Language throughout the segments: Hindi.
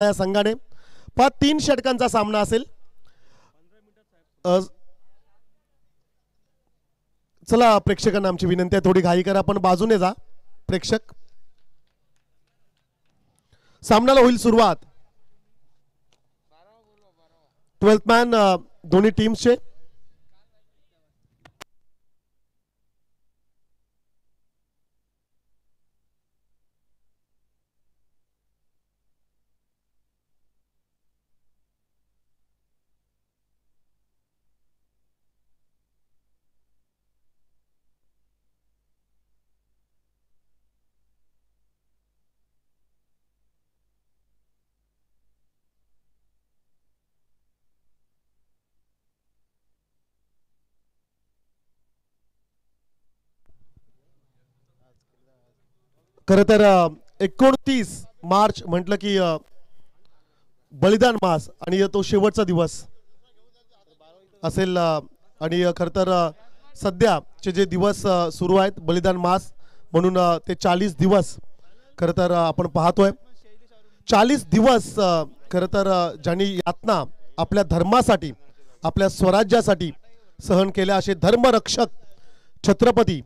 या संघाने 3 षटकांचा सामना असेल. चला प्रेक्षकांना आमची विनंती आहे, थोडी घाई करा, पण बाजूने जा प्रेक्षक. सामन्याला होईल सुरुवात. 12th मॅन दोन्ही टीम्सचे. खरं तर 29 मार्च म्हटलं की बलिदान मास आणि तो शेवटचा दिवस असेल. आणि खरं तर सध्याचे जे दिवस सुरू आहेत बलिदान मास म्हणून ते 40 दिवस खरं तर आपण पाहतोय. 40 दिवस खरं तर ज्यांनी यातना आपल्या धर्मासाठी आपल्या स्वराज्यासाठी सहन केल्या असे धर्मरक्षक छत्रपती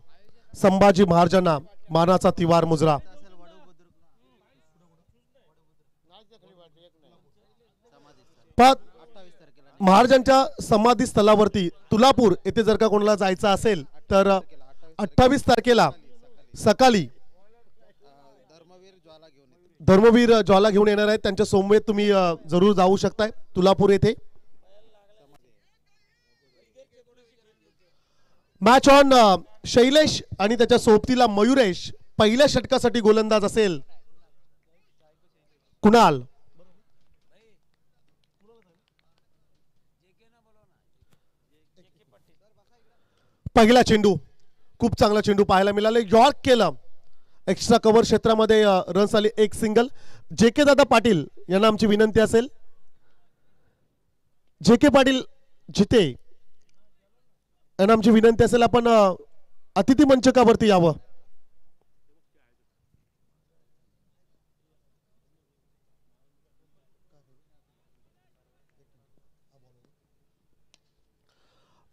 संभाजी महाराजांना मानाचा तिवार मुजरा. महाराजांच्या समाधी स्थळावरती तुलापूर येथे जर का कोणाला जायचं असेल तर 28 तारखेला सकाळी धर्मवीर ज्वाला घेऊन येणार आहेत. त्यांच्या सोमवेत तुम्ही जरूर जाऊ शकताय तुलापूर येथे. Match on. शैलेश आणि त्याच्या सोबतीला मयुरेश. पहिल्या षटकासाठी गोलंदाज असेल कुणाल. पहिला चेंडू खूप चांगला चेंडू पाहायला मिळाला. यॉर्क केलं. एक्स्ट्रा कव्हर क्षेत्रामध्ये रन्स आले. एक सिंगल. जेके दादा पाटील यांना आमची विनंती असेल, जेके पाटील जिते यांना आमची विनंती असेल आपण अतिथी मंचकावरती यावं.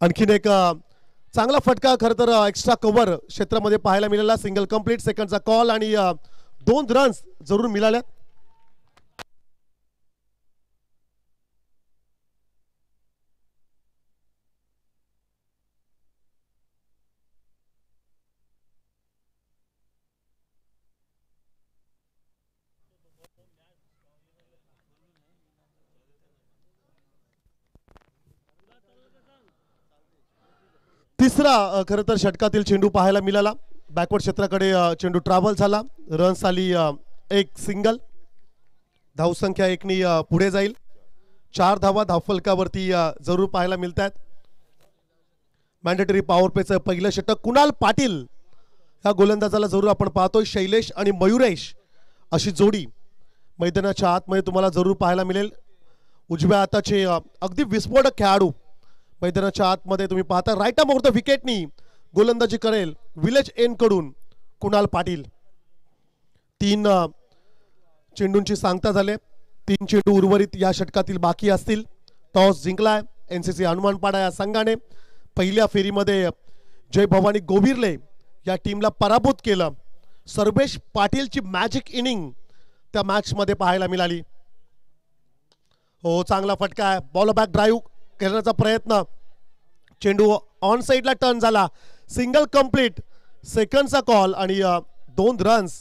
आणखीन एक चांगला फटका खरं तर एक्स्ट्रा कव्हर क्षेत्रामध्ये पाहायला मिळाला. Single complete. सेकंडचा कॉल आणि 2 रन्स जरूर मिळाल्या. तिसरा खरं तर षटकातील चेंडू पाहायला मिळाला. बॅकवर्ड क्षेत्राकडे चेंडू ट्रॅव्हल झाला. रन्स आली. एक सिंगल. धावसंख्या 1नी पुढे जाईल. 4 धावा धावफलकावरती जरूर पाहायला मिळत आहेत. मॅन्डेटरी पॉवर प्लेचं पहिलं षटक कुणाल पाटील या गोलंदाजाला जरूर आपण पाहतोय. शैलेश आणि मयुरेश अशी जोडी मैदानाच्या आतमध्ये तुम्हाला जरूर पाहायला मिळेल. उजव्या हाताचे अगदी विस्फोटक खेळाडू मैदानाच्या आतमध्ये तुम्ही पाहता. राईट आर्म ओव्हर द विकेटनी गोलंदाजी करेल विलेज एन कडून कुणाल पाटील. 3 चेंडूंची सांगता झाले. 3 चेंडू उर्वरित या षटकातील बाकी असतील. टॉस जिंकलाय एनसीसी हनुमानपाडा या संघाने. पहिल्या फेरीमध्ये जय भवानी गोविर्ले या टीमला पराभूत केलं. सर्वेश पाटीलची मॅजिक इनिंग त्या मॅच मध्ये पाहायला मिळाली. हो, चांगला फटका आहे. बॉल बॅक ड्राईव्ह करण्याचा प्रयत्न. चेंडू ऑन साइडला टर्न झाला. Single complete. सेकंडचा कॉल आणि 2 रन्स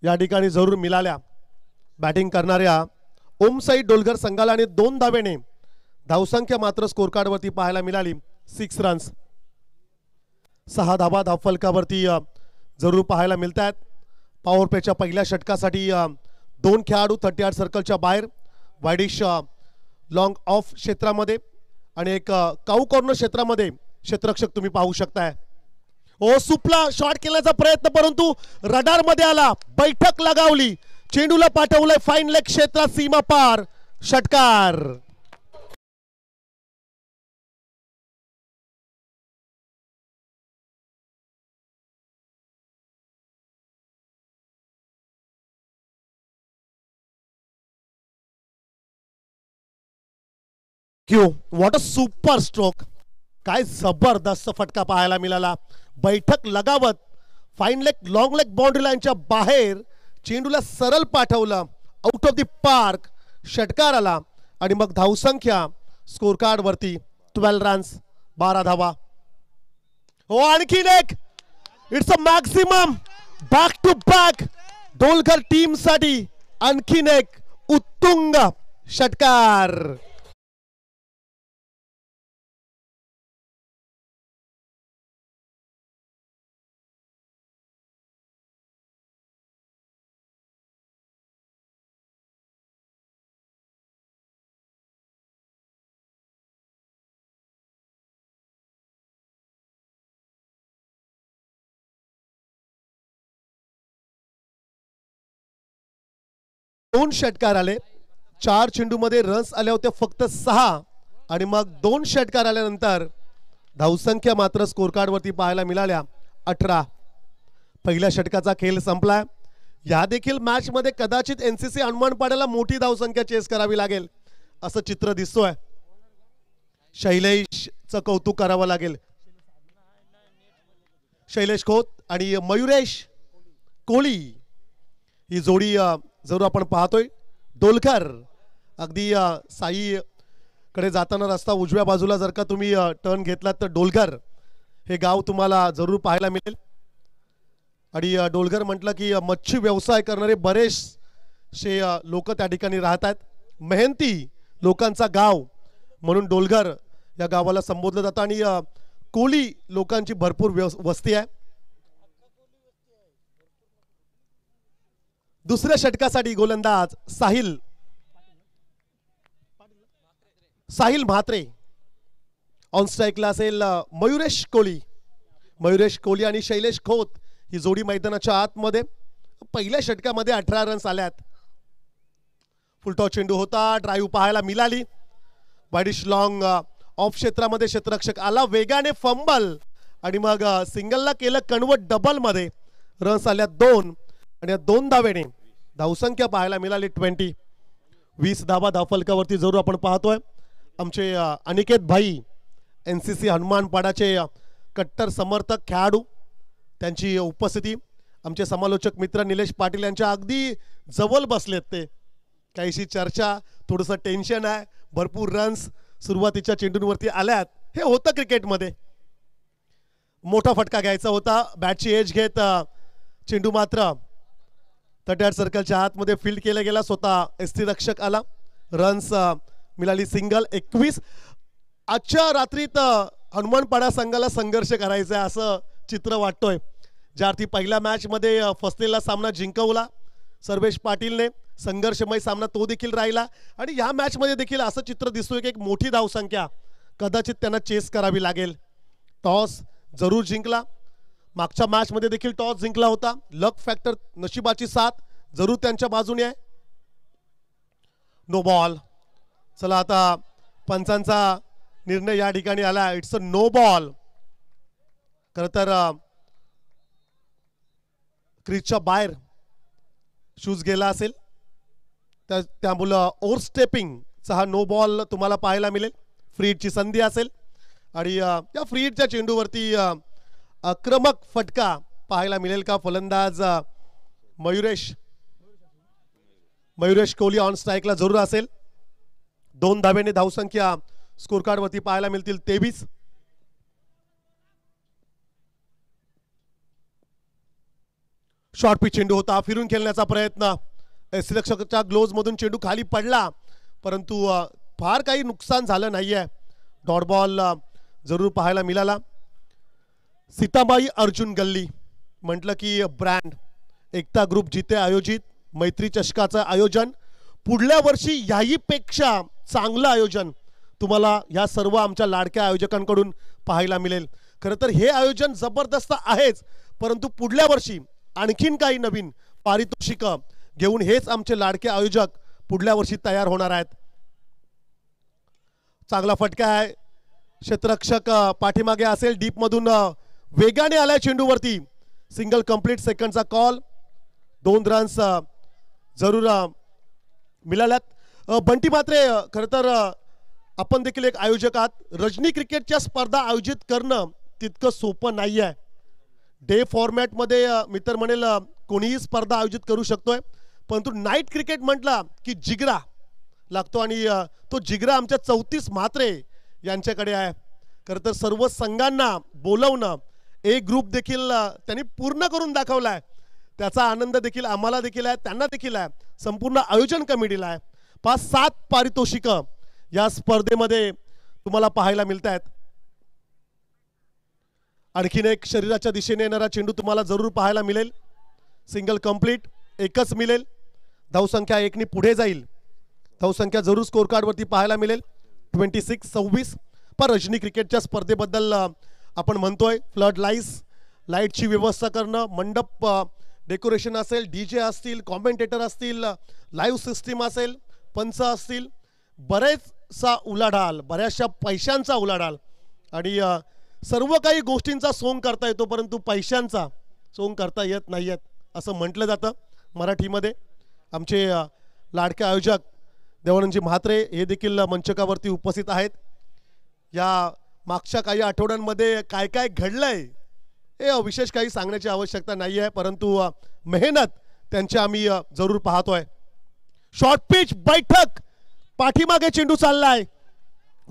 या ठिकाणी जरूर मिळाल्या. बॅटिंग करणाऱ्या ओमसाई डोलगर संघाला आणि 2 धावेने धावसंख्या मात्र स्कोर कार्डवरती पाहायला मिळाली. 6 रन्स. 6 धावा धावफलकावरती जरूर पाहायला मिळत आहेत. पॉवर प्लेच्या पहिल्या षटकासाठी 2 खेळाडू 38 सर्कलच्या बाहेर. वायडिश लॉंग ऑफ क्षेत्रामध्ये आणि एक काऊ कॉर्नर क्षेत्रामध्ये क्षेत्ररक्षक तुम्ही पाहू शकताय. ओ सुपला शॉट केल्याचा प्रयत्न परंतु रडार मध्ये आला. बैठक लगावली. चेंडूला पाठवलंय फाईन लेग क्षेत्रात सीमा पार. षटकार. Q what a super stroke. काय जबरदस्त फटका पाहायला मिळाला. बैठक लगावत fine leg long leg boundary लाईनच्या बाहेर चेंडूला सरळ पाठवलं. आउट ऑफ द पार्क षटकार आला आणि मग धावसंख्या स्कोर कार्ड वरती 12 रन्स 12 धावा. हो आणखीन एक. It's a maximum back to back डोलकर टीम साठी आणखीन एक उत्तुंग षटकार. दोन षटकार आले. 4 चेंडूमध्ये रन्स आले होते फक्त 6 आणि मग 2 षटकार आल्यानंतर धावसंख्या मात्र स्कोर कार्ड वरती पाहायला मिळाल्या 18. पहिल्या षटकाचा खेळ संपलाय. या देखील मॅच मध्ये कदाचित एनसीसी हनुमानपाड्याला मोठी धावसंख्या चेस करावी लागेल असं चित्र दिसतोय. शैलेशचं कौतुक करावं लागेल. शैलेश खोत आणि मयुरेश कोळी ही जोडी जरूर आपण पाहतोय. डोलकर अगदी साई कडे जाताना रस्ता उजव्या बाजूला जर का तुम्ही टर्न घेतलात तर डोलकर हे गाव तुम्हाला जरूर पाहायला मिळेल. आणि डोलकर म्हटलं की मच्छी व्यवसाय करणारे बरेचसे लोक त्या ठिकाणी राहतात. मेहनती लोकांचा गाव म्हणून डोलकर या गावाला संबोधलं जातं आणि कोळी लोकांची भरपूर वस्ती आहे. दुसऱ्या षटकासाठी गोलंदाज साहिल म्हात्रे. ऑन स्ट्राईकला असेल मयुरेश कोळी आणि शैलेश खोत ही जोडी मैदानाच्या आतमध्ये. पहिल्या षटकामध्ये 18 रन्स आल्यात. फुलटॉस चेंडू होता. ड्राईव्ह पाहायला मिळाली. वाईडिश लॉंग ऑफ क्षेत्रामध्ये क्षेत्ररक्षक आला. वेगाने फंबल आणि मग सिंगलला केलं कन्वर्ट डबल मध्ये. रन्स आल्या 2 आणि 2 धावेने धावसंख्या पाहायला मिळाली 20. 20 धावा धावफलकावरती जरूर आपण पाहतोय. आमचे अनिकेत भाई एनसीसी हनुमानपाडाचे कट्टर समर्थक खेळाडू त्यांची उपस्थिती. आमचे समालोचक मित्र निलेश पाटील यांच्या अगदी जवळ बसलेत. ते काहीशी चर्चा थोडंसं टेन्शन आहे. भरपूर रन्स सुरुवातीच्या चेंडूंवरती आल्यात. हे होतं क्रिकेटमध्ये. मोठा फटका घ्यायचा होता. बॅटची एज घेत चेंडू मात्र 38 सर्कलच्या आतमध्ये फील्ड केला गेला. स्वतः एसटी रक्षक आला. रन्स मिळाली सिंगल 21. आजच्या रात्रीत हनुमानपाडा संघाला संघर्ष करायचा आहे असं चित्र वाटतोय. ज्या अर्थी पहिल्या मॅच मध्ये फसलेला सामना जिंकवला सर्वेश पाटीलने. संघर्षमय सामना तो देखील राहिला आणि या मॅच मध्ये देखील असं चित्र दिसतोय की एक मोठी धावसंख्या कदाचित त्यांना चेस करावी लागेल. टॉस जरूर जिंकला. मागच्या मॅच मध्ये देखील टॉस जिंकला होता. लक फॅक्टर नशिबाची साथ जरूर त्यांच्या बाजूने आहे. No ball. चला आता पंचांचा निर्णय या ठिकाणी आला. It's a no ball. खरं तर क्रीजच्या बाहेर शूज गेला असेल त्यामुळं ओव्हर स्टेपिंगचा हा नो बॉल तुम्हाला पाहायला मिळेल. फ्री हिटची संधी असेल आणि या फ्री हिटच्या चेंडूवरती आक्रमक फटका पाहायला मिळेल का. फलंदाज मयुरेश कोहली ऑन स्ट्राईकला जरूर असेल. 2 धावेने धावसंख्या स्कोर कार्ड वरती पाहायला मिळतील 23. शॉर्ट पिच चेंडू होता. फिरून खेळण्याचा प्रयत्न. रक्षकाच्या ग्लोव्ज मधून चेंडू खाली पडला परंतु फार काही नुकसान झालं नाहीये. डॉट बॉल जरूर पाहायला मिळाला. सीताबाई अर्जुन गल्ली म्हटलं की ब्रँड एकता ग्रुप जिथे आयोजित मैत्री चषकाचं आयोजन. पुढल्या वर्षी याही पेक्षा चांगलं आयोजन तुम्हाला या सर्व आमच्या लाडक्या आयोजकांकडून पाहायला मिळेल. खरं तर हे आयोजन जबरदस्त आहेच परंतु पुढल्या वर्षी आणखीन काही नवीन पारितोषिक घेऊन हेच आमचे लाडके आयोजक पुढल्या वर्षी तयार होणार आहेत. चांगला फटका आहे. क्षेत्ररक्षक पाठीमागे असेल. डीप मधून वेगाने आलाय चेंडूवरती. सिंगल कंप्लीट सेकंडचा कॉल. 2 रन्स जरूर मिळाल्यात. बंटी मात्रे खरं तर आपण देखील एक आयोजक आहात. रजनी क्रिकेटच्या स्पर्धा आयोजित करणं तितकं सोपं नाही आहे. डे फॉर्मॅटमध्ये मी तर म्हणेल कोणीही स्पर्धा आयोजित करू शकतोय, परंतु नाईट क्रिकेट म्हटला की जिगरा लागतो आणि तो जिगरा आमच्या 34 म्हात्रे यांच्याकडे आहे. खरं तर सर्व संघांना बोलवणं, एक ग्रुप देखील त्यांनी पूर्ण करून दाखवला आहे. त्याचा आनंद देखील आम्हाला देखील आहे, त्यांना देखील आहे, संपूर्ण आयोजन कमिटीला आहे. 5-7 पारितोषिकं या स्पर्धेमध्ये तुम्हाला पाहायला मिळत आहेत. आणखीन एक शरीराच्या दिशेने येणारा चेंडू तुम्हाला जरूर पाहायला मिळेल. सिंगल कंप्लीट एकच मिळेल. धावसंख्या 1 पुढे जाईल. धावसंख्या जरूर स्कोर कार्डवरती पाहायला मिळेल 26-26. पण रजनी क्रिकेटच्या स्पर्धेबद्दल आपण म्हणतोय फ्लड लाईटची व्यवस्था करणं, मंडप डेकोरेशन असेल, DJ असतील, कॉमेंटेटर असतील, लाईव्ह सिस्टीम असेल, पंच असतील, बरेचसा उलाढाल, बऱ्याचशा पैशांचा उलाढाल आणि सर्व काही गोष्टींचा सोंग करता येतो, परंतु पैशांचा सोंग करता येत नाही आहेत असं म्हटलं जातं मराठीमध्ये. आमचे लाडके आयोजक देवानंदजी म्हात्रे हे देखील मंचकावरती उपस्थित आहेत. या मागच्या काही आठवड्यांमध्ये काय काय घडलंय हे विशेष काही सांगण्याची आवश्यकता नाही आहे, परंतु मेहनत त्यांची आम्ही जरूर पाहतोय. शॉर्ट पिच बैठक, पाठीमागे चेंडू चाललाय.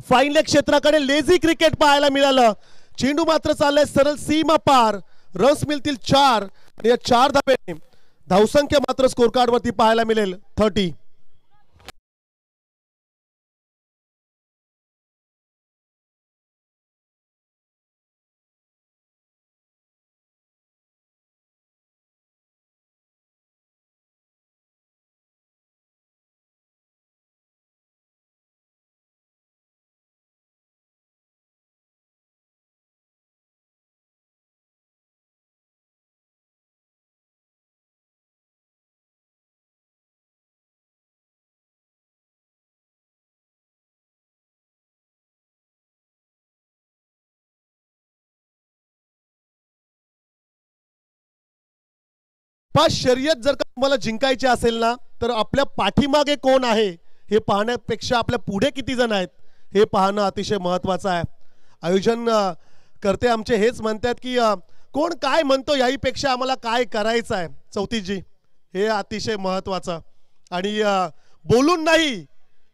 फाईन लेग क्षेत्राकडे लेझी क्रिकेट पाहायला मिळालं. चेंडू मात्र चाललाय सरळ सीमा पार. रन्स मिळतील 4 आणि या 4 धाब्याने धावसंख्या मात्र स्कोर कार्ड वरती पाहायला मिळेल 30. शर्यत जर का तुम्हाला जिंकायची असेल ना, तर आपल्या पाठीमागे कोण आहे हे पाहण्यापेक्षा आपल्या पुढे किती जण आहेत हे पाहणं अतिशय महत्त्वाचं आहे. आयोजन करते आमचे हेच म्हणतात की कोण काय म्हणतो याहीपेक्षा आम्हाला काय करायचं आहे चौथीजी, हे अतिशय महत्त्वाचं. आणि बोलून नाही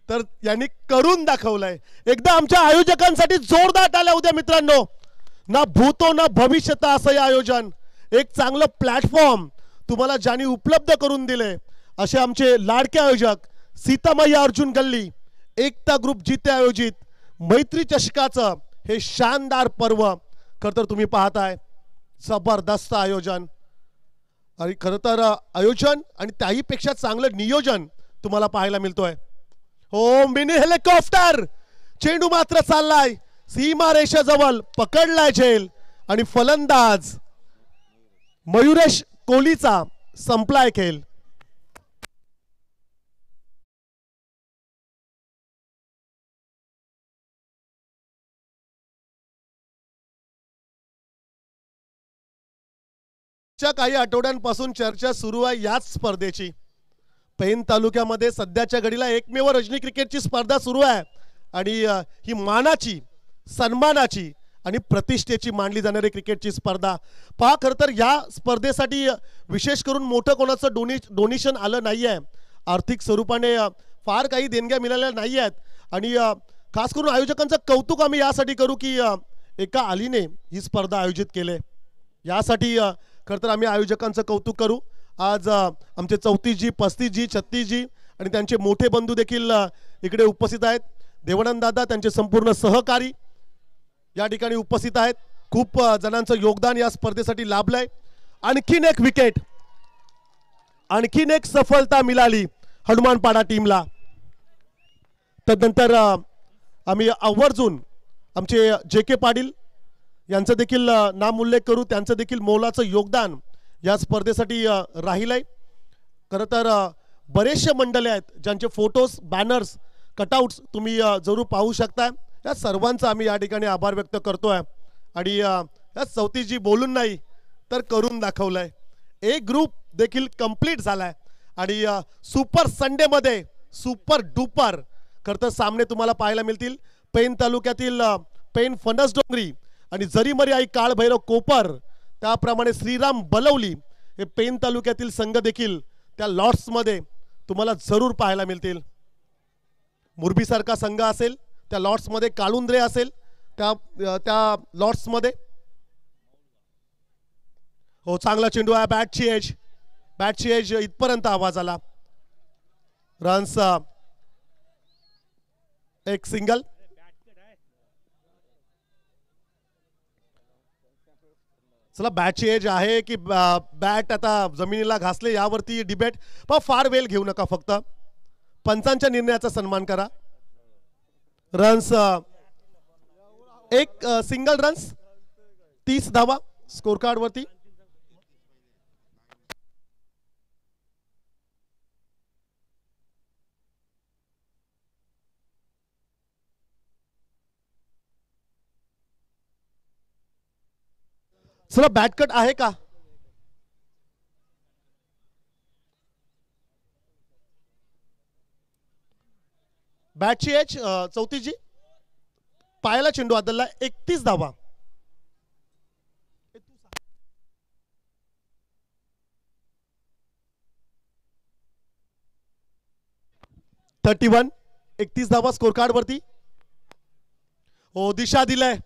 तर यांनी करून दाखवलंय. एकदा आमच्या आयोजकांसाठी जोरदार टाळ्या उद्या मित्रांनो. ना भूतो ना भविष्यता असं हे आयोजन, एक चांगलं प्लॅटफॉर्म तुम्हाला ज्यांनी उपलब्ध करून दिले असे आमचे लाडके आयोजक सीतामाई अर्जुन गल्ली, एकता ग्रुप जिते आयोजित मैत्री चषकाचं हे शानदार पर्व खरं तर तुम्ही पाहताय. जबरदस्त आयोजन आणि खरं तर आयोजन आणि त्याहीपेक्षा चांगलं नियोजन तुम्हाला पाहायला मिळतोय. हो, मिनी हेलिकॉप्टर, चेंडू मात्र चाललाय सीमा रेषेजवळ, पकडलाय झेल आणि फलंदाज मयुरेश कोहलीचा संपलाय खेळ. काही आठवड्यांपासून चर्चा सुरू आहे याच स्पर्धेची. पेन तालुक्यामध्ये सध्याच्या घडीला एकमेव रजनी क्रिकेटची स्पर्धा सुरू आहे आणि ही मानाची, सन्मानाची आणि प्रतिष्ठेची मानली जाणारी क्रिकेटची स्पर्धा पहा. खरं तर या स्पर्धेसाठी विशेष करून मोठं कोणाचं डोनेशन आलं नाही आहे. आर्थिक स्वरूपाने फार काही देणग्या मिळाल्या नाही आहेत आणि खास करून आयोजकांचं कौतुक आम्ही यासाठी करू की एका आलीने ही स्पर्धा आयोजित केले. यासाठी खरं तर आम्ही आयोजकांचं कौतुक करू. आज आमचे 34G, 35G, 36G आणि त्यांचे मोठे बंधू देखील इकडे उपस्थित आहेत. देवानंद दादा, त्यांचे संपूर्ण सहकारी या ठिकाणी उपस्थित आहेत. खूप जणांचं योगदान या स्पर्धेसाठी लाभलंय. आणखीन एक विकेट, आणखीन एक सफलता मिळाली हनुमानपाडा टीमला. तदनंतर आम्ही आवर्जून आमचे JK पाटील यांचं देखील नामोल्लेख करू. त्यांचं देखील मोलाचं योगदान या स्पर्धेसाठी राहिलंय. खरं तर बरेचसे मंडळे आहेत ज्यांचे फोटोज, बॅनर्स, कटआउट्स तुम्ही जरूर पाहू शकता. या सर्वांचा आम्ही या ठिकाणी आभार व्यक्त करतोय आणि या 34G बोलून नाही तर करून दाखवलंय. एक ग्रुप देखील कंप्लीट झालाय आणि सुपर संडे मध्ये सुपर डुपर खरं तर सामने तुम्हाला पाहायला मिळतील पेन तालुक्यातील पेन फणस डोंगरी आणि जरीमरी आई काळभैरव कोपर, त्याप्रमाणे श्रीराम बलवली हे पेन तालुक्यातील संघ देखील त्या लॉट्समध्ये तुम्हाला जरूर पाहायला मिळतील. मुरबीसारखा संघ असेल त्या लॉट्समध्ये, काळुंद्रे असेल त्या लॉट्समध्ये. हो, चांगला चेंडू आहे, बॅटची एज इथपर्यंत आवाज आला. रन्स, एक सिंगल. चला, बॅटची एज आहे की बॅट आता जमिनीला घासले यावरती डिबेट, पण फार वेळ घेऊ नका, फक्त पंचांच्या निर्णयाचा सन्मान करा. रन्स, एक सिंगल रन्स, 30 धावा स्कोर कार्ड वरती. चला, बॅटकट आहे का? बॅटची एज 34 पायाला चेंडू आदलला, 31 धावा. 31 धावा स्कोर कार्ड वरती. हो, दिशा दिलाय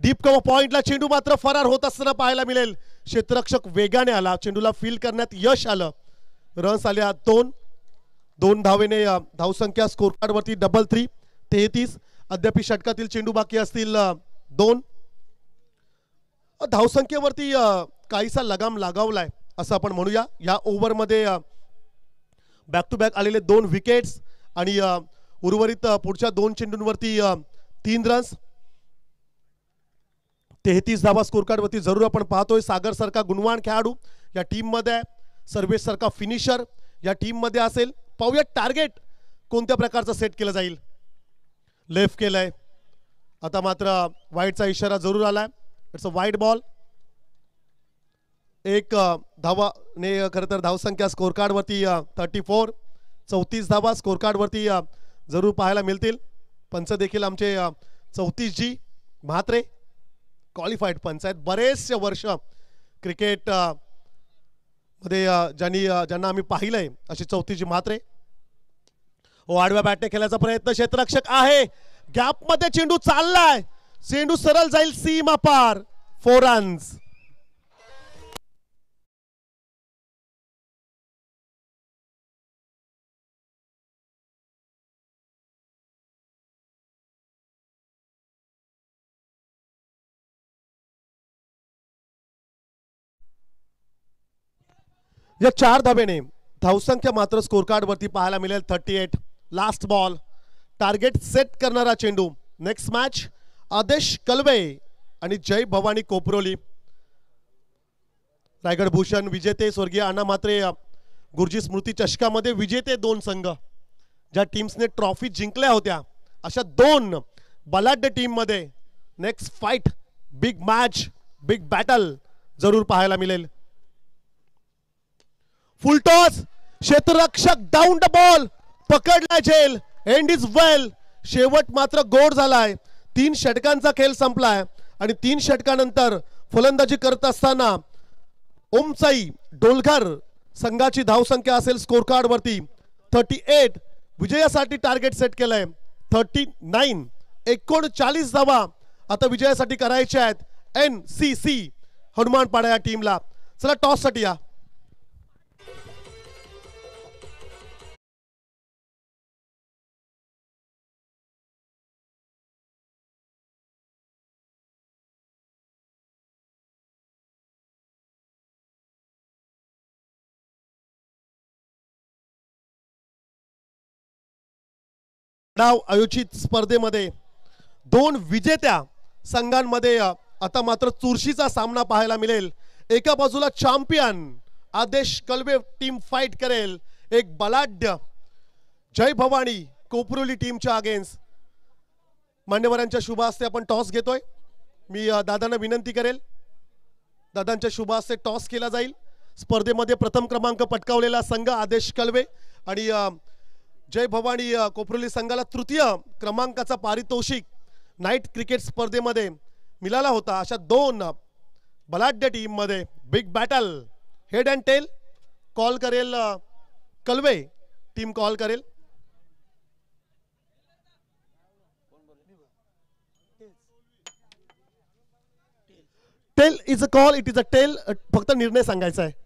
डीप कव्हर पॉइंटला, चेंडू मात्र फरार होत असताना पाहायला मिळेल. क्षेत्ररक्षक वेगाने आला, चेंडूला फील करण्यात यश आलं. रन्स आल्या 2 धावेने धावसंख्या स्कोर कार्ड वरती डबल 3, 33. अद्याप षटकातील चेंडू बाकी असतील 2. धावसंख्येवरती काहीसा लगाम लागावलाय असं आपण म्हणूया. या ओव्हरमध्ये बॅक टू बॅक आलेले 2 विकेट्स आणि उर्वरित पुढच्या 2 चेंडूंवरती 3 रन्स. 33 धावा स्कोर कार्ड वरती जरूर आपण पाहतोय. सागर सारखा गुणवान खेळाडू या टीम मध्ये, सर्वेश सारखा फिनिशर या टीम मध्ये असेल. पाहूया टार्गेट कोणत्या प्रकारचं सेट केलं जाईल. लेफ्ट केलंय, आता मात्र वाईडचा इशारा जरूर आलाय. It's a wide ball. एक धावाने खरं तर धावसंख्या स्कोर कार्ड वरती 34, 34 धावा स्कोर कार्ड वरती जरूर पाहायला मिळतील. पंच देखील आमचे 34G म्हात्रे क्वालिफाईड पंच आहेत. बरेचसे वर्ष क्रिकेट मध्ये ज्यांना आम्ही पाहिलंय अशी 34G म्हात्रे. हो, आडव्या बॅटने खेळण्याचा प्रयत्न, क्षेत्ररक्षक आहे, गॅप मध्ये चेंडू चाललाय, चेंडू सरळ जाईल सीमा पार. 4 रन्स. या 4 धावेने धावसंख्या मात्र स्कोर कार्ड वरती पाहायला मिळेल 38. लास्ट बॉल, टार्गेट सेट करणारा चेंडू. नेक्स्ट मॅच आदेश कलवे आणि जय भवानी कोपरोली. रायगड भूषण विजेते स्वर्गीय अण्णा म्हात्रे गुरुजी स्मृती चषकामध्ये विजेते 2 संघ ज्या टीम्सने ट्रॉफी जिंकल्या होत्या, अशा 2 बलाढ्य टीम मध्ये next fight, big match, big battle जरूर पाहायला मिळेल. फुल टॉस, क्षेत्ररक्षक डाऊन द बॉल, पकडला झेल, एंड इज वेल. शेवट मात्र गोड झालाय. 3 षटकांचा खेळ संपलाय आणि 3 षटकानंतर फलंदाजी करत असताना ओमसाई डोलघर संघाची धावसंख्या असेल स्कोर कार्ड वरती 38. विजयासाठी टार्गेट सेट केलंय 39. 39 धावा आता विजयासाठी करायच्या आहेत NCC हनुमानपाडा या टीमला. चला, टॉस साठी या. डाव आयोजित स्पर्धेमध्ये 2 विजेत्या संघांमध्ये आता मात्र चुरशीचा सामना पाहायला मिळेल. एका बाजूला चॅम्पियन आदेश कलवे टीम फाइट करेल, एक बलाढ्य जय भवानी कोपरोली टीमच्या अगेन्स्ट. मान्यवरांच्या शुभ हस्ते आपण टॉस घेतोय. मी दादांना विनंती करेल, दादांच्या शुभ हस्ते टॉस केला जाईल. स्पर्धेमध्ये प्रथम क्रमांक पटकावलेला संघ आदेश कलवे आणि जय भवानी कोपरोली संघाला तृतीय क्रमांकाचा पारितोषिक नाईट क्रिकेट स्पर्धेमध्ये मिळाला होता। अशा दोन बलाढ्य टीम मध्ये big battle head and tail call करेल कलवे टीम कॉल करेल। Tail is a call, it is a tail, फक्त निर्णय सांगायचा आहे।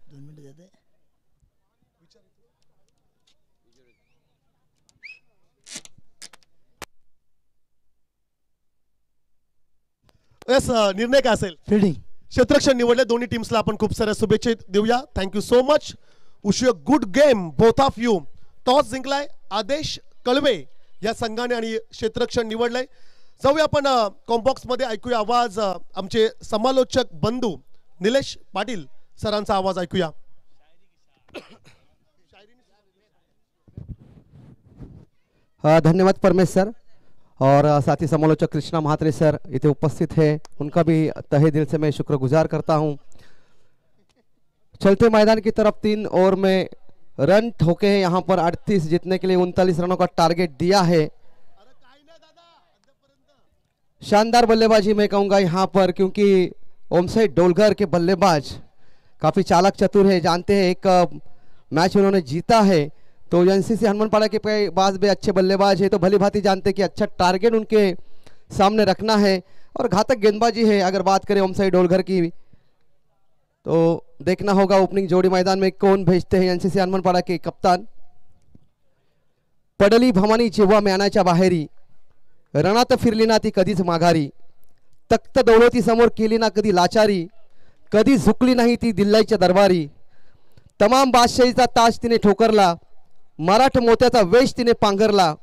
यस निर्णय काय असेल? फिल्डिंग क्षेत्ररक्षण निवडले दोन्ही टीम्सला आपण खूप साऱ्या शुभेच्छा देऊया। Thank you so much, wish you a good game both of you. Toss जिंकलाय आदेश कळवे या संघाने आणि क्षेत्ररक्षण निवडलंय। जाऊया आपण कॉम्बॉक्स मध्ये ऐकूया आवाज आमचे समालोचक बंधू निलेश पाटील सरांचा आवाज ऐकूया। धन्यवाद परमेश सर और साथ ही समालोचक कृष्णा महात्रे सर इतने उपस्थित है, उनका भी तहे दिल से मैं शुक्रगुजार करता हूं। चलते मैदान की तरफ 3 ओवर में रन ठोके हैं यहाँ पर 38, जीतने के लिए 39 रनों का टारगेट दिया है। शानदार बल्लेबाजी मैं कहूँगा यहाँ पर, क्योंकि ओमसाई डोलगर के बल्लेबाज काफ़ी चालाक चतुर है, जानते हैं एक मैच उन्होंने जीता है। तो एनसीसी हनुमानपाड़ा के बाज भी अच्छे बल्लेबाज है, तो भली भांति जानते कि अच्छा टारगेट उनके सामने रखना है और घातक गेंदबाजी है। अगर बात करें ओमसाई डोलगर की तो देखना होगा ओपनिंग जोड़ी मैदान में कौन भेजते हैं एनसीसी हनुमानपाड़ा के कप्तान। पडली भवानी जेव्हा मैदानाच्या बाहेरी, रणात फिरली ना ती कधीच माघारी, तख्त दौलती समोर केली ना कधी लाचारी, कधी झुकली नाही ती दिल्लीच्या दरबारी, तमाम बादशाहीचा ताज तिने ठोकरला, मराठ मोत्याचा वेश तिने पांघरला,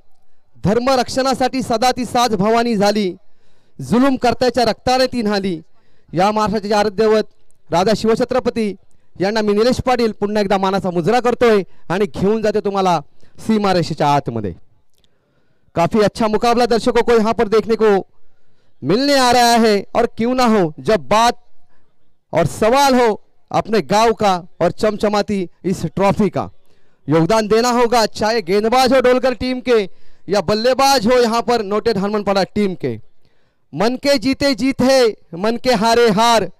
धर्म रक्षणासाठी सदा ती साज भवानी झाली, जुलूम कर्त्याच्या रक्ताने ती न्हाली। या महाराष्ट्राचे आराध्यदैवत राजा शिवछत्रपती यांना मी निलेश पाटील पुन्हा एकदा मानाचा मुजरा करतोय आणि घेऊन जाते तुम्हाला सीमारेषेच्या आतमध्ये। काफी अच्छा मुकाबला दर्शकों को यहाँ पर देखने को मिलने आ रहा है, और क्यों ना हो जब बात और सवाल हो अपने गांव का और चमचमाती इस ट्रॉफी का, योगदान देना होगा, चाहे गेंदबाज हो डोलकर टीम के या बल्लेबाज हो यहाँ पर नोटेड हनुमानपाड़ा टीम के। मन के जीते जीत है, मन के हारे हार,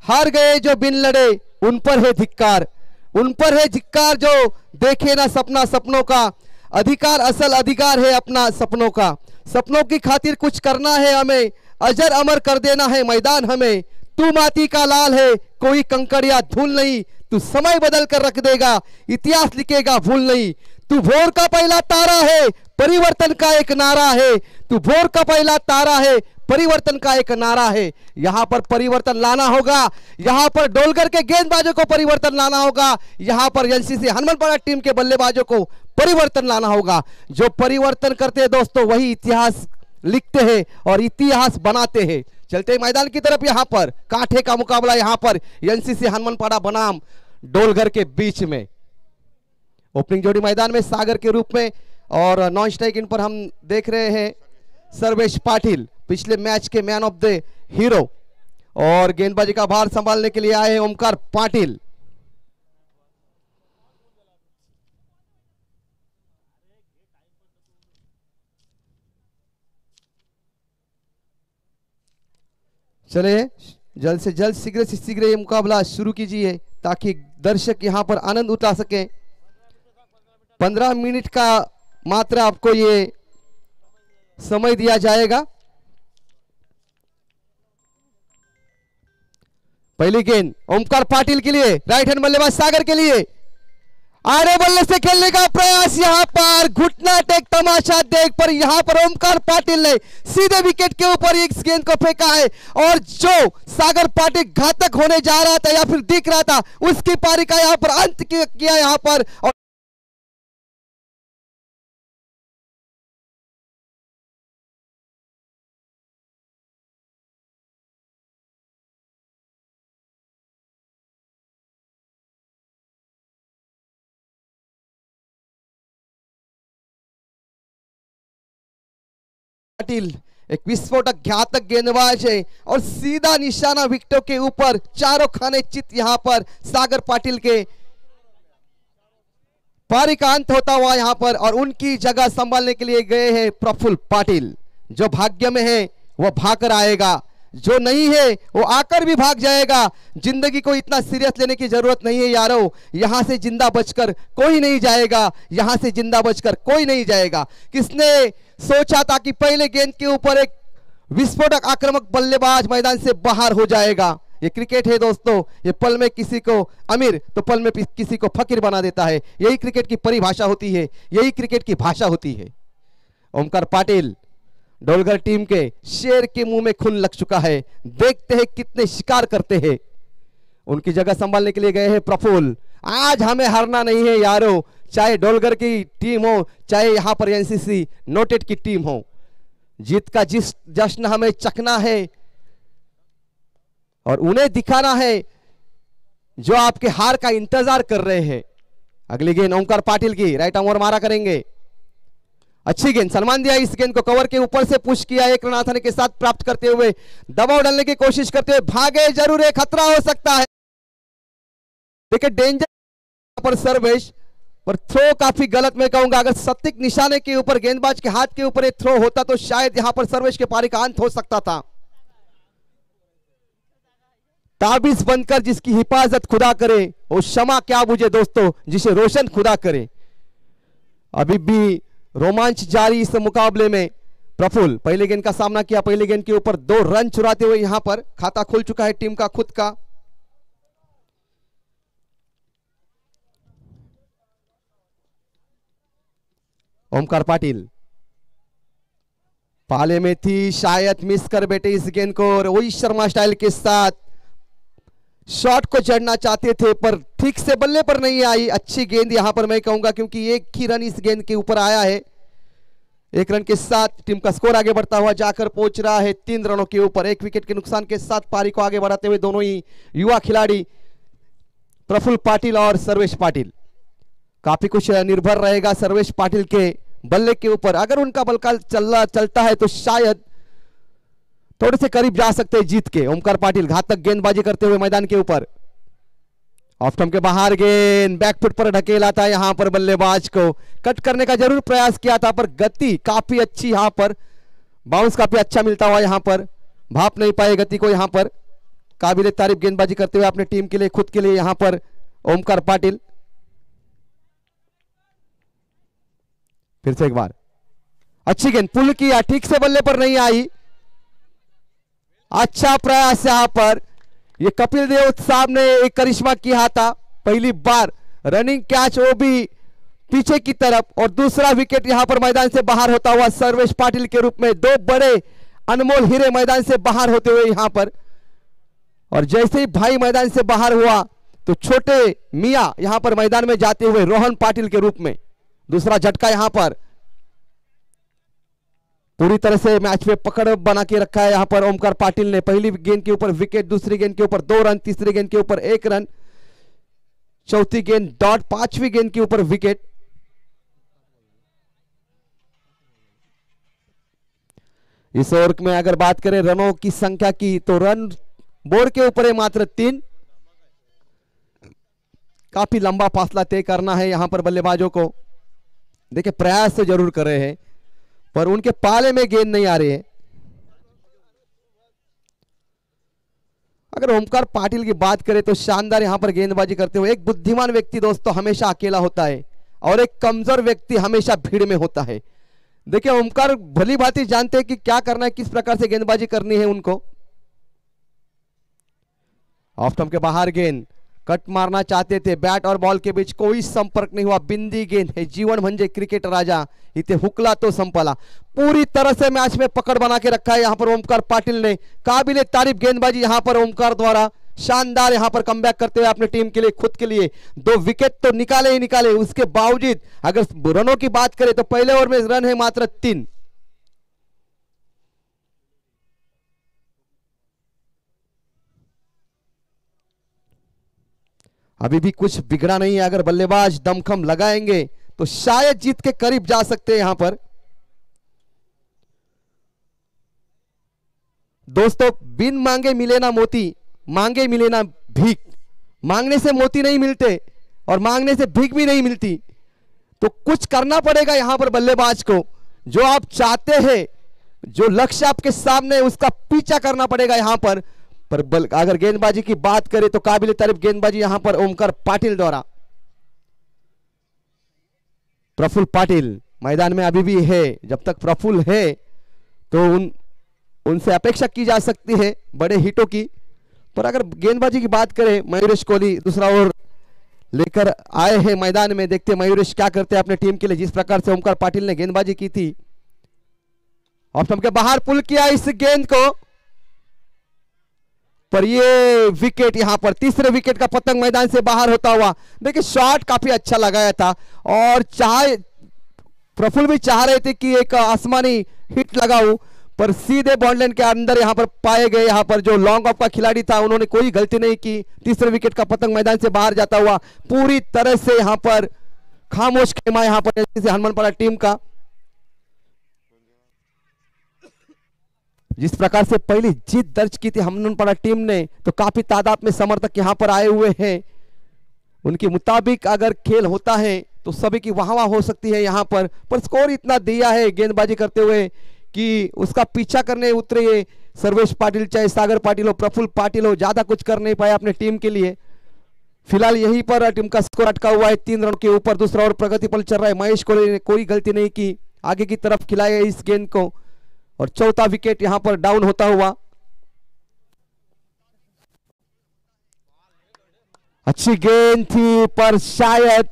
हार गए जो बिन लड़े उन पर है धिक्कार, उन पर है धिक्कार जो देखे ना सपना सपनों का, अधिकार असल अधिकार है अपना सपनों का, सपनों की खातिर कुछ करना है हमें, अजर अमर कर देना है मैदान हमें। तू माटी का लाल है कोई कंकड़ या धूल नहीं, तू समय बदल कर रख देगा इतिहास लिखेगा भूल नहीं, तू भोर का पहला तारा है परिवर्तन का एक नारा है, तू भोर का पहला तारा है परिवर्तन का एक नारा है। यहाँ पर परिवर्तन लाना होगा, यहाँ पर डोलगर के गेंदबाजों को परिवर्तन लाना होगा, यहाँ पर एनसीसी हनुमानपाड़ा टीम के बल्लेबाजों को परिवर्तन लाना होगा। जो परिवर्तन करते हैं दोस्तों वही इतिहास लिखते हैं और इतिहास बनाते हैं। चलते मैदान की तरफ, यहाँ पर कांठे का मुकाबला यहाँ पर एनसीसी हनुमानपाड़ा बनाम डोलगर के बीच में। ओपनिंग जोड़ी मैदान में सागर के रूप में और नॉन स्ट्राइक इन पर हम देख रहे हैं सर्वेश पाटिल, पिछले मैच के मैन ऑफ द हीरो, और गेंदबाजी का भार संभालने के लिए आए हैं ओमकार पाटिल। चलिए जल्द से जल्द शीघ्र से शीघ्र ये मुकाबला शुरू कीजिए ताकि दर्शक यहां पर आनंद उठा सके। 15 मिनट का मात्र आपको ये समय दिया जाएगा। पहली गेंद ओमकार पाटिल के लिए, राइट हैंड बल्लेबाज सागर के लिए, आड़े बल्ले से खेलने का प्रयास, यहां पर घुटना टेक तमाशा देख पर यहां पर ओमकार पाटिल ने सीधे विकेट के ऊपर इस गेंद को फेंका है, और जो सागर पाटिल घातक होने जा रहा था या फिर दिख रहा था उसकी पारी का यहां पर अंत किया यहां पर। और पाटिल एक विस्फोटक घातक गेंदबाज है और सीधा निशाना विकेटों के ऊपर, चारों खाने चित यहां पर सागर पाटिल के। पारी का अंत होता हुआ यहाँ पर, और उनकी जगह संभालने के लिए गए हैं प्रफुल्ल पाटिल। जो भाग्य में है वो भागकर आएगा, जो नहीं है वो आकर भी भाग जाएगा। जिंदगी को इतना सीरियस लेने की जरूरत नहीं है यारो। यहां से जिंदा बचकर कोई नहीं जाएगा, यहां से जिंदा बचकर कोई नहीं जाएगा। किसने सोचा था कि पहले गेंद के ऊपर एक विस्फोटक आक्रामक बल्लेबाज मैदान से बाहर हो जाएगा। ये क्रिकेट है दोस्तों, ये पल में किसी को अमीर तो पल में किसी को फकीर बना देता है। यही क्रिकेट की परिभाषा होती है, यही क्रिकेट की भाषा होती है। ओमकार पाटिल डोलगर टीम के शेर के मुंह में खून लग चुका है। देखते हैं कितने शिकार करते हैं। उनकी जगह संभालने के लिए गए हैं प्रफुल्ल। आज हमें हारना नहीं है यारो, चाहे डोलगर की टीम हो, चाहे यहां पर एनसीसी नोटेड की टीम हो। जीत का जिस जश्न हमें चखना है और उन्हें दिखाना है जो आपके हार का इंतजार कर रहे हैं। अगली गेंद ओमकार पाटिल की, राइट आर्म ओवर मारा करेंगे। अच्छी गेंद, सलमान दिया इस गेंद को, कवर के ऊपर से पुश किया, एक रन आसानी के साथ प्राप्त करते हुए दबाव डालने की कोशिश करते हुए भागे जरूर, एक खतरा हो सकता है। देखिए डेंजर पर सर्वेश, पर थ्रो काफी गलत मैं कहूंगा। अगर सटीक निशाने के ऊपर गेंदबाज के हाथ के ऊपर एक थ्रो होता तो शायद यहां पर सर्वेश के पारी का अंत हो सकता था। ताबीज बनकर जिसकी हिफाजत खुदा करे वो क्षमा क्या बुझे दोस्तों, जिसे रोशन खुदा करे। अभी भी रोमांच जारी इस मुकाबले में। प्रफुल्ल पहले गेंद का सामना किया, पहले गेंद के ऊपर 2 रन चुराते हुए यहां पर खाता खुल चुका है टीम का खुद का। ओमकार पाटिल पाले में थी, शायद मिस कर बैठे इस गेंद को। रोहित शर्मा स्टाइल के साथ शॉट को जड़ना चाहते थे पर ठीक से बल्ले पर नहीं आई। अच्छी गेंद यहां पर मैं कहूंगा, क्योंकि एक ही रन इस गेंद के ऊपर आया है। 1 रन के साथ टीम का स्कोर आगे बढ़ता हुआ जाकर पहुंच रहा है 3 रनों के ऊपर। 1 विकेट के नुकसान के साथ पारी को आगे बढ़ाते हुए दोनों ही युवा खिलाड़ी प्रफुल्ल पाटिल और सर्वेश पाटिल। काफी कुछ निर्भर रहेगा सर्वेश पाटिल के बल्ले के ऊपर। अगर उनका बल्ला चलता है तो शायद थोड़े से करीब जा सकते हैं जीत के। ओमकार पाटिल घातक गेंदबाजी करते हुए मैदान के ऊपर, ऑफ स्टंप के बाहर गेंद, बैकफुट पर ढकेला था यहां पर बल्लेबाज को। कट करने का जरूर प्रयास किया था पर गति काफी अच्छी, यहां पर बाउंस काफी अच्छा मिलता हुआ यहां पर भाप नहीं पाए गति को। यहां पर काबिल तारीफ गेंदबाजी करते हुए अपने टीम के लिए, खुद के लिए यहां पर ओमकार पाटिल। फिर से एक बार अच्छी गेंद, पुल किया, ठीक से बल्ले पर नहीं आई। अच्छा प्रयास यहां पर। ये कपिल देव साहब ने एक करिश्मा किया था, पहली बार रनिंग कैच, वो भी पीछे की तरफ, और दूसरा विकेट यहां पर मैदान से बाहर होता हुआ सर्वेश पाटिल के रूप में। 2 बड़े अनमोल हीरे मैदान से बाहर होते हुए यहां पर, और जैसे ही भाई मैदान से बाहर हुआ तो छोटे मियां यहां पर मैदान में जाते हुए रोहन पाटिल के रूप में। दूसरा झटका यहां पर पूरी तरह से मैच में पकड़ बना के रखा है यहां पर ओमकार पाटिल ने। पहली गेंद के ऊपर विकेट, दूसरी गेंद के ऊपर 2 रन, तीसरी गेंद के ऊपर 1 रन, चौथी गेंद डॉट, 5वीं गेंद के ऊपर विकेट। इस ओवर में अगर बात करें रनों की संख्या की तो रन बोर्ड के ऊपर है मात्र 3। काफी लंबा फासला तय करना है यहां पर बल्लेबाजों को। देखिए प्रयास तो जरूर कर रहे हैं पर उनके पाले में गेंद नहीं आ रही है। अगर ओमकार पाटिल की बात करें तो शानदार यहां पर गेंदबाजी करते हुए। एक बुद्धिमान व्यक्ति दोस्तों हमेशा अकेला होता है और एक कमजोर व्यक्ति हमेशा भीड़ में होता है। देखिए ओमकार भली भांति जानते हैं कि क्या करना है, किस प्रकार से गेंदबाजी करनी है उनको। ऑफ स्टंप के बाहर गेंद, कट मारना चाहते थे, बैट और बॉल के बीच कोई संपर्क नहीं हुआ। बिंदी गेंद है, जीवन म्हणजे क्रिकेट राजा इथे हुकला तो संपला। पूरी तरह से मैच में पकड़ बना के रखा है यहां पर ओमकार पाटिल ने। काबिले तारीफ गेंदबाजी यहां पर ओमकार द्वारा, शानदार यहां पर कमबैक करते हुए अपने टीम के लिए, खुद के लिए 2 विकेट तो निकाले ही निकाले। उसके बावजूद अगर रनों की बात करें तो पहले ओवर में रन है मात्र 3। अभी भी कुछ बिगड़ा नहीं है। अगर बल्लेबाज दमखम लगाएंगे तो शायद जीत के करीब जा सकते हैं यहां पर। दोस्तों बिन मांगे मिले ना मोती, मांगे मिले ना भीख। मांगने से मोती नहीं मिलते और मांगने से भीख भी नहीं मिलती। तो कुछ करना पड़ेगा यहां पर बल्लेबाज को। जो आप चाहते हैं, जो लक्ष्य आपके सामने है, उसका पीछा करना पड़ेगा यहां पर। अगर गेंदबाजी की बात करें तो काबिल तारीफ गेंदबाजी यहां पर ओमकार पाटिल द्वारा। प्रफुल्ल पाटिल मैदान में अभी भी है। जब तक प्रफुल्ल है तो उनसे अपेक्षा की जा सकती है बड़े हिटों की। पर अगर गेंदबाजी की बात करें, मयूरेश कोहली दूसरा ओवर लेकर आए हैं मैदान में। देखते हैं मयूरेश क्या करते हैं अपने टीम के लिए। जिस प्रकार से ओमकार पाटिल ने गेंदबाजी की थी, ऑफ स्टंप के बाहर पुल किया इस गेंद को, पर ये विकेट यहां पर तीसरे विकेट का पतंग मैदान से बाहर होता हुआ। देखिए शॉट काफी अच्छा लगाया था और प्रफुल्ल भी चाह रहे थे कि एक आसमानी हिट लगाऊं, पर सीधे बॉन्डलाइन के अंदर यहां पर पाए गए। यहां पर जो लॉन्ग ऑफ का खिलाड़ी था उन्होंने कोई गलती नहीं की। तीसरे विकेट का पतंग मैदान से बाहर जाता हुआ पूरी तरह से यहां पर खामोश खेमा यहां पर हनुमानपाड़ा टीम का। जिस प्रकार से पहली जीत दर्ज की थी हनुमानपाड़ा टीम ने, तो काफी तादाद में समर्थक यहां पर आए हुए हैं। उनके मुताबिक अगर खेल होता है तो सभी की वाह वाह हो सकती है यहां पर स्कोर इतना दिया है गेंदबाजी करते हुए कि उसका पीछा करने उतरे ये सर्वेश पाटिल, चाहे सागर पाटिल हो, प्रफुल्ल पाटिल हो, ज्यादा कुछ कर नहीं पाया अपने टीम के लिए। फिलहाल यहीं पर टीम का स्कोर अटका हुआ है 3 रन के ऊपर। दूसरा ओवर प्रगति पर चल रहा है। महेश कोहली ने कोई गलती नहीं की, आगे की तरफ खिलाया इस गेंद को और चौथा विकेट यहां पर डाउन होता हुआ। अच्छी गेंद थी पर शायद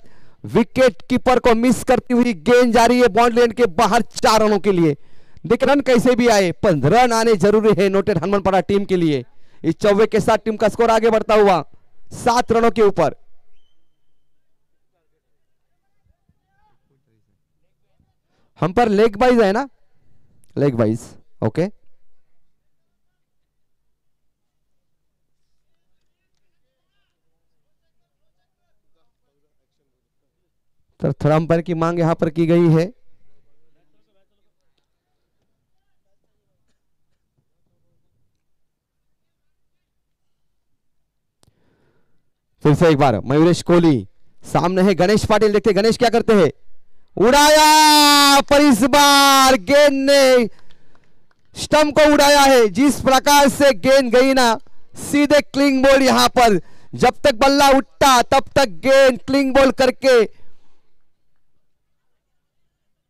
विकेट कीपर को मिस करती हुई गेंद जा रही है बॉन्ड लेन के बाहर 4 रनों के लिए। देख रन कैसे भी आए पर रन आने जरूरी है नोटेड हनुमानपाड़ा टीम के लिए। इस चौवे के साथ टीम का स्कोर आगे बढ़ता हुआ 7 रनों के ऊपर। हम पर लेग बाइज है ना, लेग बाइज ओके। तो थोड़ा अंपायर की मांग यहां पर की गई है। फिर से एक बार मयूरेश कोहली सामने है, गणेश पाटिल। देखते गणेश क्या करते हैं, उड़ाया पर इस बार गेंद ने स्टंप को उड़ाया है। जिस प्रकार से गेंद गई ना सीधे क्लिंग बॉल यहां पर, जब तक बल्ला उठता तब तक गेंद क्लिंग बॉल करके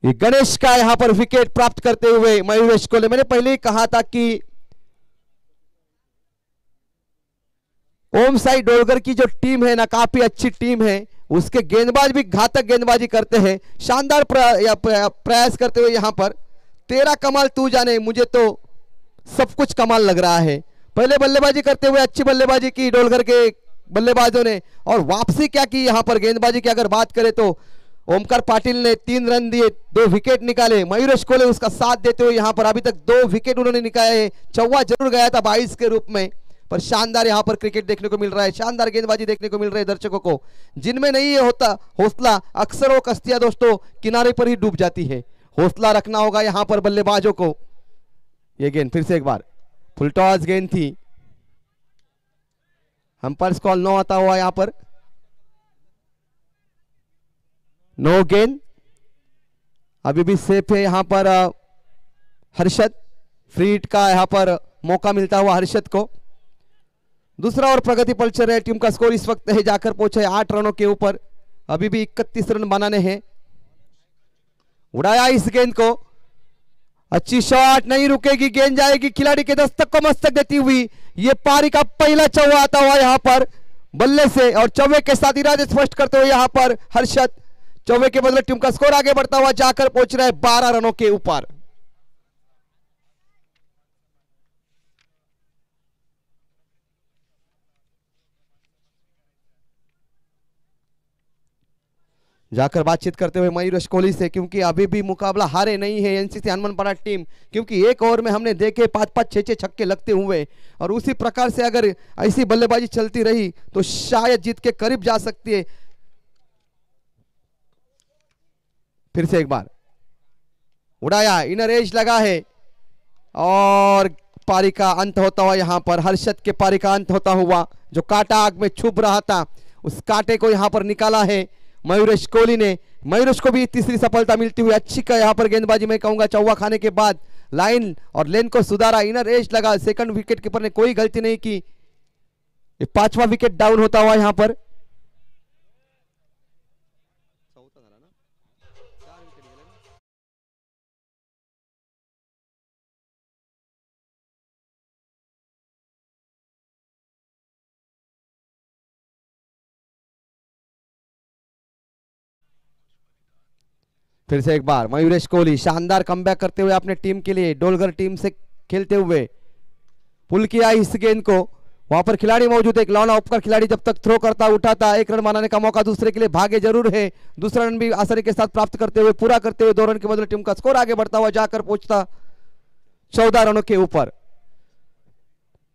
ये गणेश का यहां पर विकेट प्राप्त करते हुए मयूरेश कोहली। मैंने पहले ही कहा था कि ओम साई डोलगर की जो टीम है ना काफी अच्छी टीम है। उसके गेंदबाज भी घातक गेंदबाजी करते हैं, शानदार प्रयास करते हुए यहां पर। तेरा कमाल तू जाने, मुझे तो सब कुछ कमाल लग रहा है। पहले बल्लेबाजी करते हुए अच्छी बल्लेबाजी की डोलगर के बल्लेबाजों ने और वापसी क्या की यहां पर गेंदबाजी की अगर बात करें तो ओमकार पाटिल ने 3 रन दिए, 2 विकेट निकाले। मयूरेश कोहली उसका साथ देते हुए यहां पर अभी तक 2 विकेट उन्होंने निकाले। चौवा जरूर गया था 22 के रूप में, पर शानदार यहां पर क्रिकेट देखने को मिल रहा है, शानदार गेंदबाजी देखने को मिल रही है दर्शकों को। जिनमें नहीं है होता हौसला, अक्सर वो कश्तियां दोस्तों किनारे पर ही डूब जाती है। हौसला रखना होगा यहां पर बल्लेबाजों को। ये गेंद फिर से एक बार फुल टॉस गेंद थी, अंपायर्स कॉल नो आता हुआ यहां पर, नो गेंद। अभी भी सेफ है यहां पर हर्षद, फ्री हिट का यहां पर मौका मिलता हुआ हर्षद को। दूसरा और प्रगति पर चल रहे टीम का स्कोर इस वक्त है जाकर पहुंचे 8 रनों के ऊपर। अभी भी 31 रन बनाने हैं। उड़ाया इस गेंद को, अच्छी शॉट, नहीं रुकेगी, गेंद जाएगी खिलाड़ी के दस्तक को मस्तक देती हुई। ये पारी का पहला चौवा आता हुआ यहां पर बल्ले से और चौवे के साथ इरादे स्पष्ट करते हुए यहां पर हर्षद। चौवे के बदले टीम का स्कोर आगे बढ़ता हुआ जाकर पहुंच रहा है 12 रनों के ऊपर। जाकर बातचीत करते हुए मयूरेश कोहली से, क्योंकि अभी भी मुकाबला हारे नहीं है एनसीसी हनुमानपाड़ा टीम। क्योंकि एक ओवर में हमने देखे 5-5 6-6 छक्के लगते हुए, और उसी प्रकार से अगर ऐसी बल्लेबाजी चलती रही तो शायद जीत के करीब जा सकती है। फिर से एक बार उड़ाया, इनर एज लगा है और पारी का अंत होता हुआ यहां पर हर्षद के पारी का अंत होता हुआ। जो कांटा आग में छुप रहा था उस कांटे को यहां पर निकाला है मयूरेश कोहली ने। मयूरेश को भी तीसरी सफलता मिलती हुई। अच्छी का यहाँ पर गेंदबाजी मैं कहूंगा चौवा खाने के बाद लाइन और लेन को सुधारा, इनर एज लगा, सेकंड विकेट कीपर ने कोई गलती नहीं की। पांचवा विकेट डाउन होता हुआ यहाँ पर फिर से एक बार मयूरेश कोहली शानदार कमबैक करते हुए अपने टीम के लिए, डोलगर टीम से खेलते हुए पुल किया इस गेंद को। वहां पर खिलाड़ी मौजूद है, एक लौना उपकर खिलाड़ी जब तक थ्रो करता उठाता, एक रन बनाने का मौका दूसरे के लिए भागे जरूर है। दूसरा रन भी आसानी के साथ प्राप्त करते हुए, पूरा करते हुए 2 रन के बदले टीम का स्कोर आगे बढ़ता हुआ जाकर पहुंचता 14 रनों के ऊपर।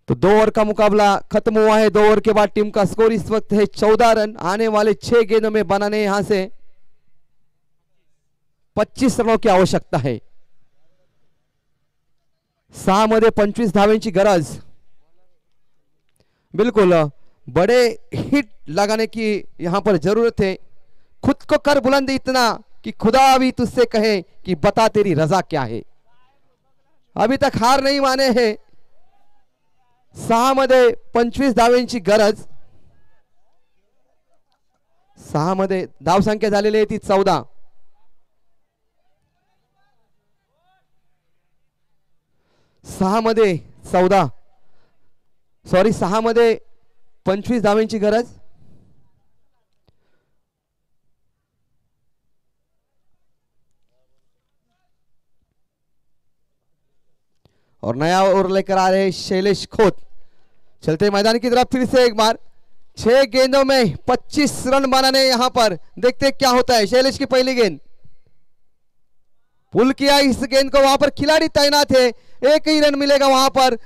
तो 2 ओवर का मुकाबला खत्म हुआ है। 2 ओवर के बाद टीम का स्कोर इस वक्त है 14 रन। आने वाले 6 गेंदों में बनाने यहां से 25 रनों की आवश्यकता है। 6 मध्ये 25 धावेंची गरज। बिल्कुल बड़े हिट लगाने की यहां पर जरूरत है। खुद को कर बुलंद इतना कि खुदा भी तुझसे कहे कि बता तेरी रजा क्या है। अभी तक हार नहीं माने हैं। 6 मध्ये 25 धावेंची गरज। 6 मध्ये धावसंख्या झालेली आहे ती 14। 6 मध्ये 14 सॉरी 6 मध्ये 25 धावेंची गरज। और नया ओवर लेकर आ रहे शैलेश खोत। चलते मैदान की तरफ फिर से एक बार 6 गेंदों में 25 रन बनाने यहां पर, देखते क्या होता है। शैलेश की पहली गेंद, पुल किया इस गेंद को, वहां पर खिलाड़ी तैनात है, एक ही रन मिलेगा। वहां पर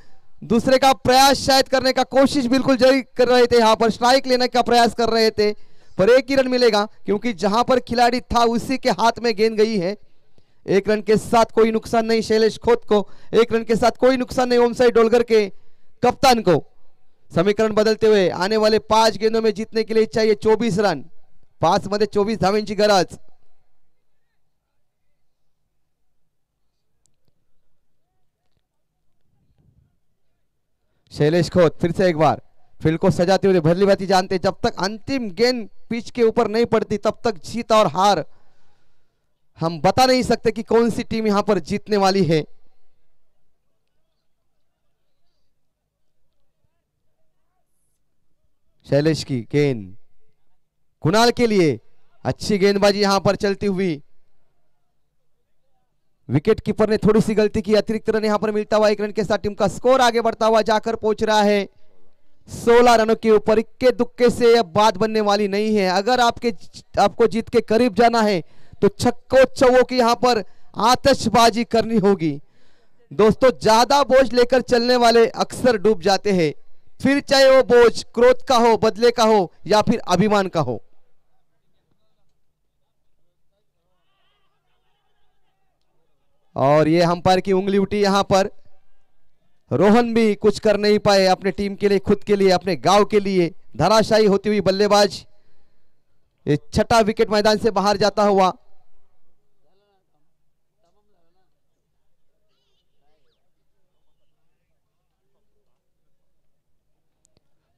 दूसरे का प्रयास शायद करने का कोशिश बिल्कुल जरूर कर रहे थे, यहां पर स्ट्राइक लेने का प्रयास कर रहे थे, पर एक ही रन मिलेगा क्योंकि जहां पर खिलाड़ी था उसी के हाथ में गेंद गई है। 1 रन के साथ कोई नुकसान नहीं शैलेश खोत को, 1 रन के साथ कोई नुकसान नहीं ओमसाइड डोलगर के कप्तान को। समीकरण बदलते हुए आने वाले 5 गेंदों में जीतने के लिए चाहिए 24 रन। 5 मध्ये 24 धावेंची गरज। शैलेश खोत फिर से एक बार फील्ड को सजाते हुए भली भांति जानते, जब तक अंतिम गेंद पिच के ऊपर नहीं पड़ती तब तक जीत और हार हम बता नहीं सकते कि कौन सी टीम यहां पर जीतने वाली है। शैलेश की गेंद कुणाल के लिए, अच्छी गेंदबाजी यहां पर चलती हुई। विकेट कीपर ने थोड़ी सी गलती की, अतिरिक्त रन यहां पर मिलता हुआ 1 रन के साथ टीम का स्कोर आगे बढ़ता हुआ जाकर पहुंच रहा है 16 रनों के ऊपर। इक्के दुक्के से अब बात बनने वाली नहीं है। अगर आपको जीत के करीब जाना है तो छक्कों चौवों की यहां पर आतिशबाजी करनी होगी। दोस्तों ज्यादा बोझ लेकर चलने वाले अक्सर डूब जाते हैं, फिर चाहे वो बोझ क्रोध का हो, बदले का हो या फिर अभिमान का हो। और ये अंपायर की उंगली उठी यहां पर। रोहन भी कुछ कर नहीं पाए अपने टीम के लिए, खुद के लिए, अपने गांव के लिए। धराशायी होती हुई बल्लेबाज ये 6ठा विकेट मैदान से बाहर जाता हुआ।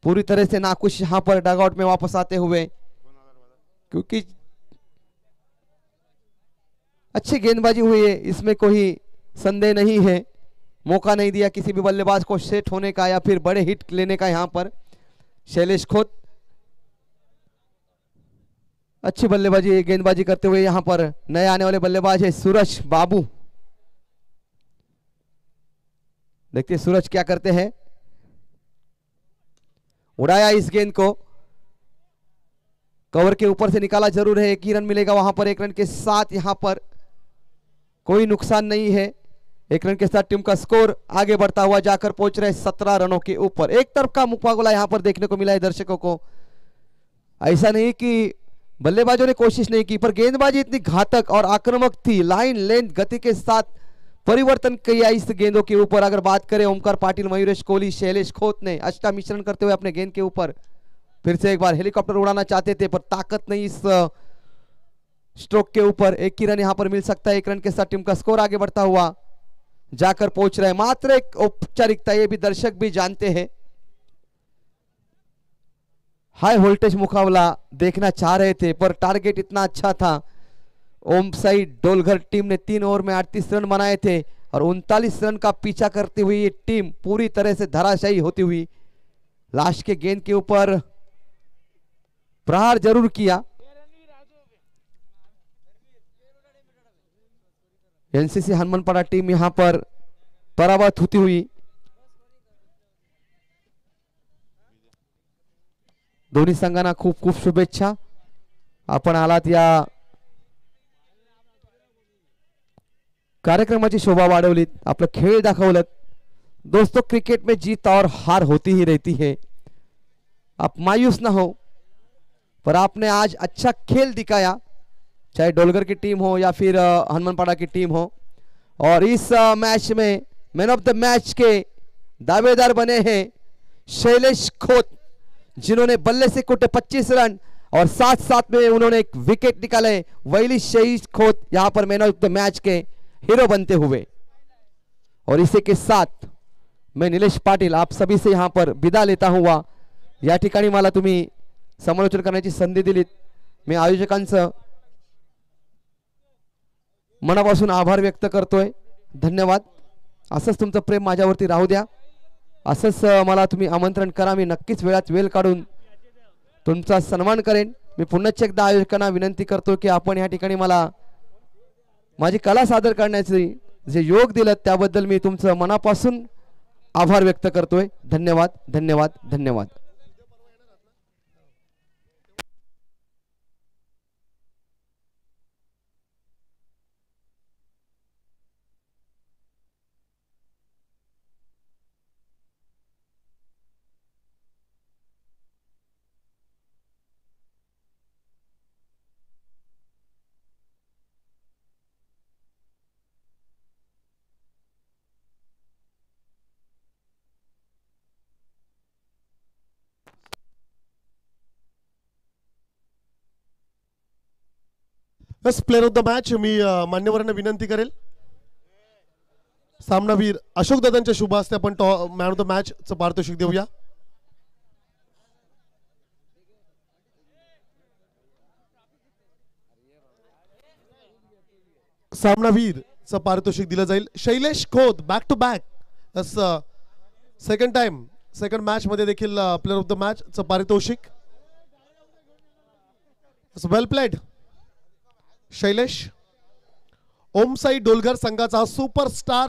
पूरी तरह से नाखुश यहां पर डगआउट में वापस आते हुए, क्योंकि अच्छी गेंदबाजी हुई है, इसमें कोई संदेह नहीं है। मौका नहीं दिया किसी भी बल्लेबाज को सेट होने का या फिर बड़े हिट लेने का। यहां पर शैलेश खोत अच्छी बल्लेबाजी गेंदबाजी करते हुए यहां पर नए आने वाले बल्लेबाज है सूरज बाबू। देखते सूरज क्या करते हैं। उड़ाया इस गेंद को, कवर के ऊपर से निकाला जरूर है, 1 ही रन मिलेगा वहां पर। 1 रन के साथ यहां पर कोई नुकसान नहीं है। 1 रन के साथ टीम का स्कोर आगे बढ़ता हुआ जाकर पहुंच रहे 17 रनों के ऊपर। एक तरफ का मुकाबला यहां पर देखने को मिला है दर्शकों को। ऐसा नहीं कि बल्लेबाजों ने कोशिश नहीं की, पर गेंदबाजी इतनी घातक और आक्रामक थी। लाइन लेंथ गति के साथ परिवर्तन किया इस गेंदों के ऊपर। अगर बात करें ओमकार पाटिल, मयूरेश कोहली, शैलेश खोत ने अष्टा मिश्रण करते हुए अपने गेंद के ऊपर फिर से एक बार हेलीकॉप्टर उड़ाना चाहते थे, पर ताकत नहीं इस स्ट्रोक के ऊपर 1 ही रन यहाँ पर मिल सकता है। 1 रन के साथ टीम का स्कोर आगे बढ़ता हुआ जाकर पहुंच रहा है। मात्र एक औपचारिकता, ये भी दर्शक भी जानते हैं। हाई वोल्टेज मुकाबला देखना चाह रहे थे पर टारगेट इतना अच्छा था। ओम साइड डोलघर टीम ने 3 ओवर में 38 रन बनाए थे और 39 रन का पीछा करती हुई ये टीम पूरी तरह से धराशायी होती हुई लास्ट के गेंद के ऊपर प्रहार जरूर किया। एनसीसी हनुमानपाड़ा टीम यहां पर पराभूत होती हुई। दोन्ही संघांना खूप खूप शुभेच्छा। आपण आलात या कार्यक्रमाची शोभा वाढवलीत, आपलं खेळ दाखवलं। दोस्तों, क्रिकेट में जीत और हार होती ही रहती है, आप मायूस ना हो, पर आपने आज अच्छा खेल दिखाया, चाहे डोलगर की टीम हो या फिर हनुमानपाड़ा की टीम हो। और इस मैच में मैन ऑफ द मैच के दावेदार बने हैं शैलेश खोत, जिन्होंने बल्ले से कुटे 25 रन और साथ साथ में उन्होंने एक विकेट निकाले। वैली शैलेश खोत यहां पर मैन ऑफ द मैच के हीरो बनते हुए। और इसी के साथ मैं निलेश पाटील आप सभी से यहां पर विदा लेता हुआ, या ठिकाणी मला तुम्ही समालोचन करण्याची संधी दिलीत, मी आयोजकांचं मनापासून आभार व्यक्त करतोय। धन्यवाद। असंच तुमचं प्रेम माझ्यावरती राहू द्या, असंच मला तुम्ही आमंत्रण करा, मी नक्कीच वेळात वेळ काढून तुमचा सन्मान करेन। मी पुन्हा एकदा आयोजकांना विनंती करतो की आपण या ठिकाणी मला माझी कला सादर करण्याचे जे योग दिलं त्याबद्दल मी तुमचं मनापासून आभार व्यक्त करतोय। धन्यवाद धन्यवाद धन्यवाद। बस प्लेयर ऑफ द मॅच मी मान्यवरांना विनंती करेल, सामनावीर अशोक दादांच्या शुभ हस्ते आपण मॅन ऑफ द मॅच चं पारितोषिक देऊया। सामनावीर चं पारितोषिक दिलं जाईल Shailesh Khot, back to back second time second match मध्ये देखील प्लेयर ऑफ द मॅच चं पारितोषिक। Well played Shailesh. ओम साई डोलघर संघाचा सुपरस्टार